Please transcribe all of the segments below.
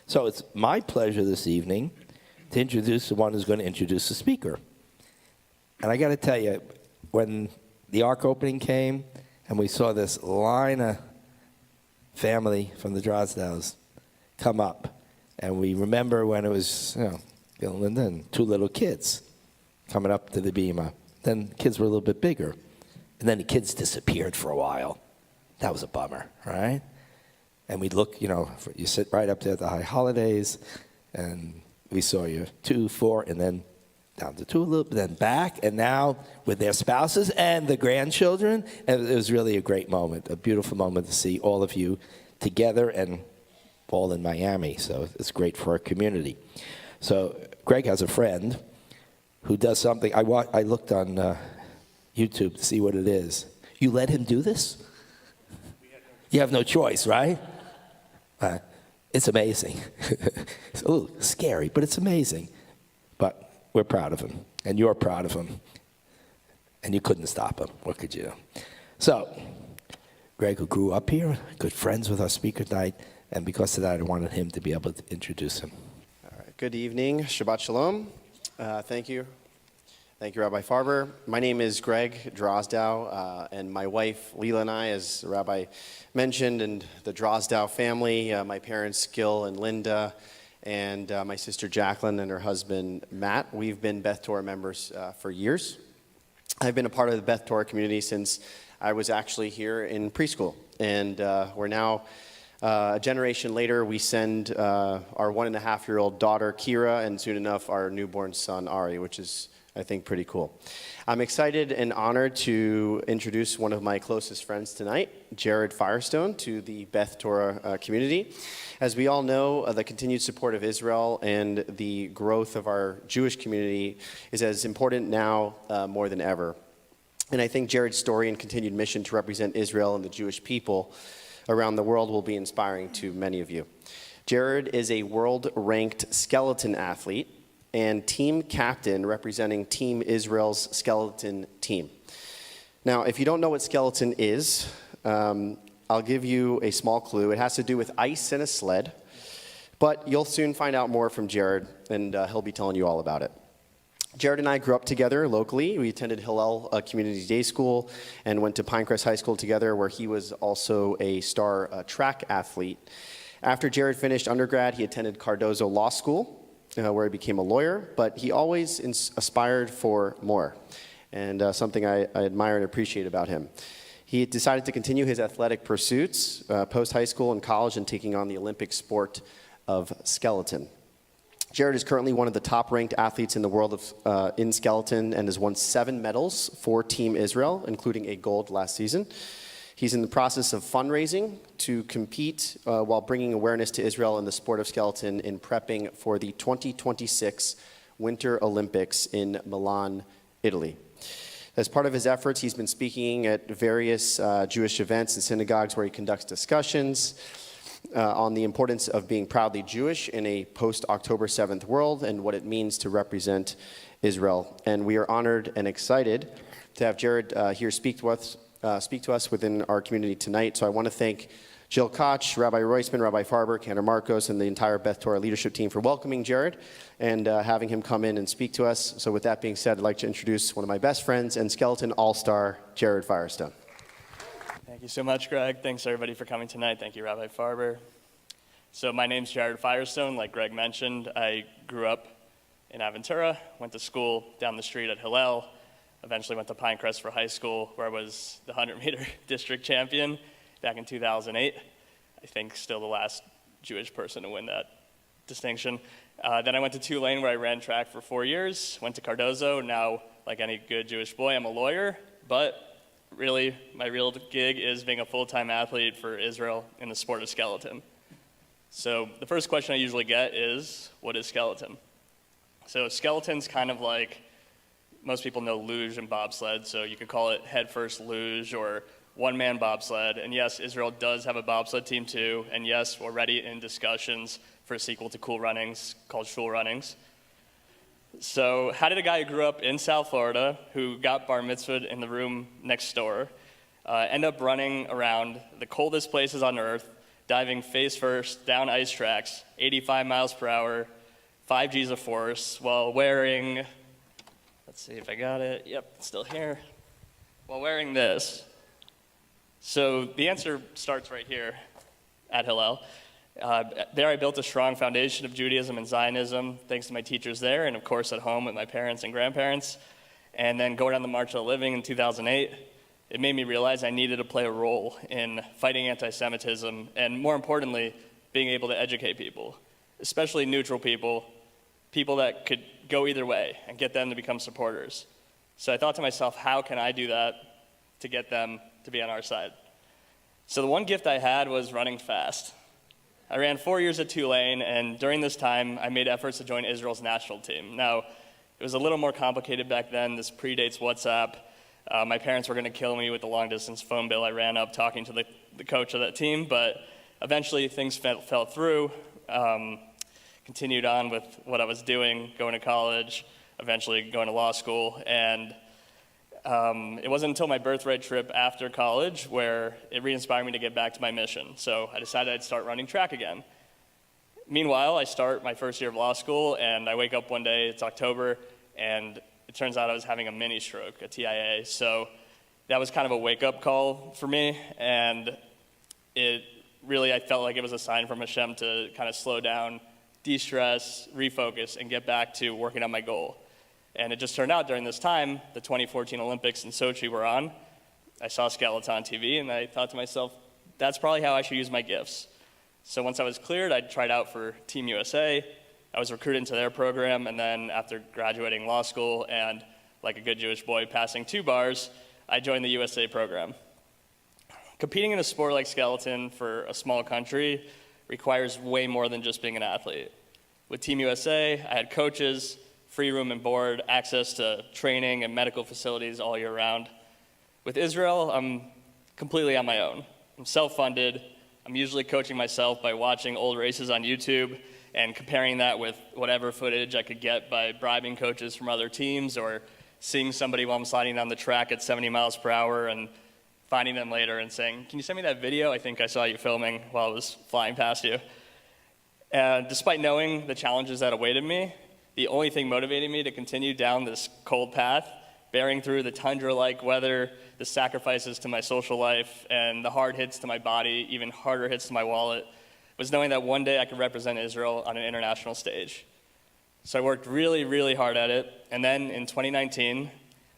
So it's my pleasure this evening to introduce the one who's going to introduce the speaker. And I got to tell you, when the Ark opening came and we saw this line of family from the Drozdows come up, and we remember when it was, Bill and Linda and two little kids coming up to the bima. Then kids were a little bit bigger. And then the kids disappeared for a while. That was a bummer, right? And we'd look, you sit right up there at the high holidays, and we saw you 2, 4, and then down to 2 a little bit, then back, and now with their spouses and the grandchildren. And it was really a great moment, a beautiful moment to see all of you together and all in Miami. So it's great for our community. So Greg has a friend who does something. I looked on YouTube to see what it is. You let him do this? You have no choice, right? It's amazing. It's a little scary, but it's amazing. But we're proud of him, and you're proud of him. And you couldn't stop him. What could you do? So, Greg, who grew up here, good friends with our speaker tonight, and because of that, I wanted him to be able to introduce him. All right. Good evening. Shabbat Shalom. Thank you. Thank you, Rabbi Farber. My name is Greg Drozdow, and my wife, Leela, and I, as the Rabbi mentioned, and the Drozdow family, my parents, Gil and Linda, and my sister, Jacqueline, and her husband, Matt. We've been Beth Torah members for years. I've been a part of the Beth Torah community since I was actually here in preschool, and we're now a generation later. We send our 1.5-year-old daughter, Kira, and soon enough, our newborn son, Ari, which is, I think, pretty cool. I'm excited and honored to introduce one of my closest friends tonight, Jared Firestone, to the Beth Torah community. As we all know, the continued support of Israel and the growth of our Jewish community is as important now more than ever. And I think Jared's story and continued mission to represent Israel and the Jewish people around the world will be inspiring to many of you. Jared is a world-ranked skeleton athlete and team captain representing Team Israel's skeleton team. Now, if you don't know what skeleton is, I'll give you a small clue. It has to do with ice and a sled, but you'll soon find out more from Jared, and he'll be telling you all about it. Jared and I grew up together locally. We attended Hillel Community Day School and went to Pinecrest High School together, where he was also a star track athlete. After Jared finished undergrad, he attended Cardozo Law School, where he became a lawyer, but he always aspired for more, and something I admire and appreciate about him. He decided to continue his athletic pursuits post-high school and college and taking on the Olympic sport of skeleton. Jared is currently one of the top-ranked athletes in the world in skeleton and has won 7 medals for Team Israel, including a gold last season. He's in the process of fundraising to compete while bringing awareness to Israel in the sport of skeleton in prepping for the 2026 Winter Olympics in Milan, Italy. As part of his efforts, he's been speaking at various Jewish events and synagogues where he conducts discussions on the importance of being proudly Jewish in a post-October 7th world and what it means to represent Israel. And we are honored and excited to have Jared here speak to us within our community tonight. So I want to thank Jill Koch, Rabbi Roisman, Rabbi Farber, Cantor Marcos, and the entire Beth Torah leadership team for welcoming Jared and having him come in and speak to us. So with that being said, I'd like to introduce one of my best friends and skeleton all-star, Jared Firestone. Thank you so much, Greg. Thanks, everybody, for coming tonight. Thank you, Rabbi Farber. So my name's Jared Firestone. Like Greg mentioned, I grew up in Aventura, went to school down the street at Hillel, eventually went to Pinecrest for high school, where I was the 100-meter district champion back in 2008. I think still the last Jewish person to win that distinction. Then I went to Tulane, where I ran track for 4 years, went to Cardozo. Now, like any good Jewish boy, I'm a lawyer, but really, my real gig is being a full-time athlete for Israel in the sport of skeleton. So the first question I usually get is, what is skeleton? So skeleton's kind of like, most people know luge and bobsled, so you could call it head-first luge or one-man bobsled. And yes, Israel does have a bobsled team too, and yes, we're already in discussions for a sequel to Cool Runnings called Shul Runnings. So how did a guy who grew up in South Florida, who got bar mitzvahed in the room next door, end up running around the coldest places on earth, diving face first down ice tracks, 85 miles per hour, 5 G's of force, while wearing, let's see if I got it, yep, it's still here, while wearing this. So the answer starts right here at Hillel. There I built a strong foundation of Judaism and Zionism, thanks to my teachers there, and of course at home with my parents and grandparents. And then going on the March of the Living in 2008, it made me realize I needed to play a role in fighting anti-Semitism, and more importantly, being able to educate people, especially neutral people, people that could go either way, and get them to become supporters. So I thought to myself, how can I do that to get them to be on our side? So the one gift I had was running fast. I ran 4 years at Tulane, and during this time, I made efforts to join Israel's national team. Now, it was a little more complicated back then. This predates WhatsApp. My parents were going to kill me with the long-distance phone bill I ran up talking to the coach of that team, but eventually things fell through. Continued on with what I was doing, going to college, eventually going to law school, and it wasn't until my birthright trip after college where it re-inspired me to get back to my mission. So I decided I'd start running track again. Meanwhile, I start my first year of law school, and I wake up one day, it's October, and it turns out I was having a mini stroke, a TIA. So that was kind of a wake-up call for me, and it really, I felt like it was a sign from Hashem to kind of slow down, de-stress, refocus, and get back to working on my goal. And it just turned out during this time, the 2014 Olympics in Sochi were on. I saw skeleton on TV, and I thought to myself, that's probably how I should use my gifts. So once I was cleared, I tried out for Team USA. I was recruited into their program, and then after graduating law school and, like a good Jewish boy, passing 2 bars, I joined the USA program. Competing in a sport like skeleton for a small country requires way more than just being an athlete. With Team USA, I had coaches, free room and board, access to training and medical facilities all year round. With Israel, I'm completely on my own. I'm self-funded. I'm usually coaching myself by watching old races on YouTube and comparing that with whatever footage I could get by bribing coaches from other teams or seeing somebody while I'm sliding down the track at 70 miles per hour and finding them later and saying, can you send me that video? I think I saw you filming while I was flying past you. And despite knowing the challenges that awaited me, the only thing motivating me to continue down this cold path, bearing through the tundra-like weather, the sacrifices to my social life, and the hard hits to my body, even harder hits to my wallet, was knowing that one day I could represent Israel on an international stage. So I worked really, really hard at it, and then in 2019,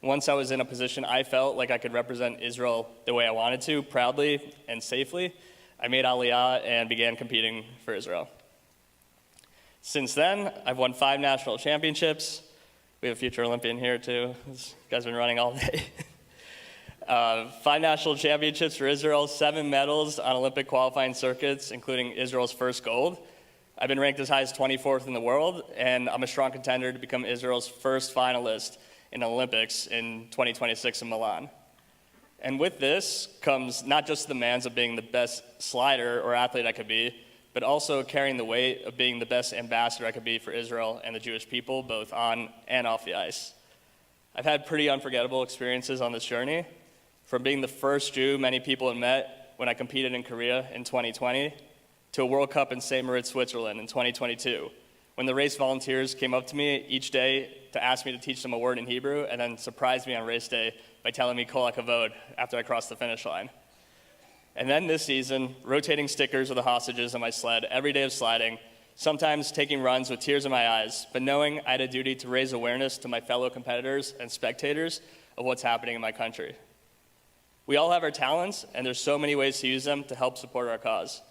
once I was in a position I felt like I could represent Israel the way I wanted to, proudly and safely, I made Aliyah and began competing for Israel. Since then, I've won 5 national championships. We have a future Olympian here, too. This guy's been running all day. 5 national championships for Israel, 7 medals on Olympic qualifying circuits, including Israel's first gold. I've been ranked as high as 24th in the world, and I'm a strong contender to become Israel's first finalist in the Olympics in 2026 in Milan. And with this comes not just the demands of being the best slider or athlete I could be, but also carrying the weight of being the best ambassador I could be for Israel and the Jewish people, both on and off the ice. I've had pretty unforgettable experiences on this journey, from being the first Jew many people had met when I competed in Korea in 2020, to a World Cup in St. Moritz, Switzerland in 2022, when the race volunteers came up to me each day to ask me to teach them a word in Hebrew, and then surprised me on race day by telling me Kol HaKavod after I crossed the finish line. And then this season, rotating stickers of the hostages on my sled every day of sliding, sometimes taking runs with tears in my eyes, but knowing I had a duty to raise awareness to my fellow competitors and spectators of what's happening in my country. We all have our talents, and there's so many ways to use them to help support our cause.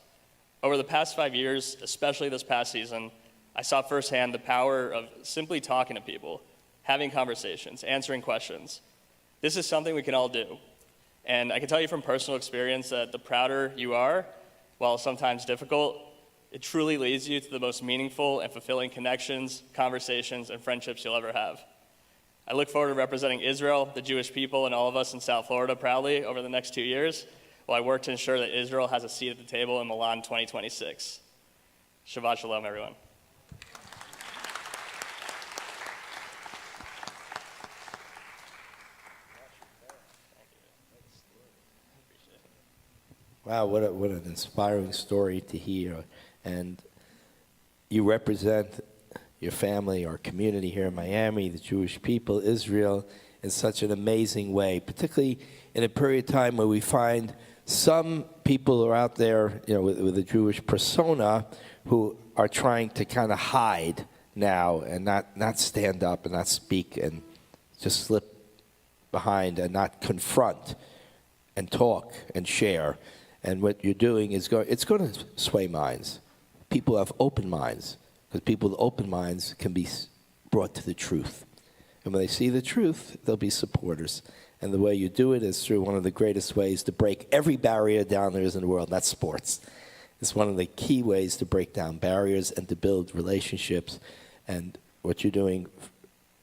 Over the past 5 years, especially this past season, I saw firsthand the power of simply talking to people, having conversations, answering questions. This is something we can all do. And I can tell you from personal experience that the prouder you are, while sometimes difficult, it truly leads you to the most meaningful and fulfilling connections, conversations, and friendships you'll ever have. I look forward to representing Israel, the Jewish people, and all of us in South Florida proudly over the next 2 years, while I work to ensure that Israel has a seat at the table in Milan 2026. Shabbat Shalom, everyone. Wow, what an inspiring story to hear. And you represent your family, our community here in Miami, the Jewish people, Israel, in such an amazing way, particularly in a period of time where we find some people are out there, with a Jewish persona who are trying to kind of hide now and not stand up and not speak and just slip behind and not confront and talk and share. And what you're doing is it's going to sway minds. People have open minds, because people with open minds can be brought to the truth. And when they see the truth, they'll be supporters. And the way you do it is through one of the greatest ways to break every barrier down there is in the world, and that's sports. It's one of the key ways to break down barriers and to build relationships. And what you're doing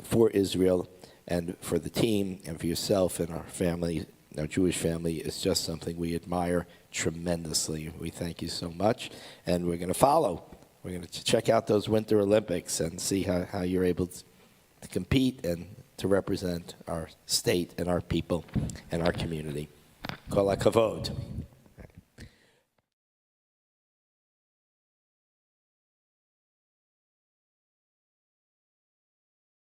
for Israel and for the team and for yourself and our family, our Jewish family, is just something we admire tremendously. We thank you so much, and we're going to follow. We're going to check out those Winter Olympics and see how you're able to compete and to represent our state and our people and our community. Kol hakavod.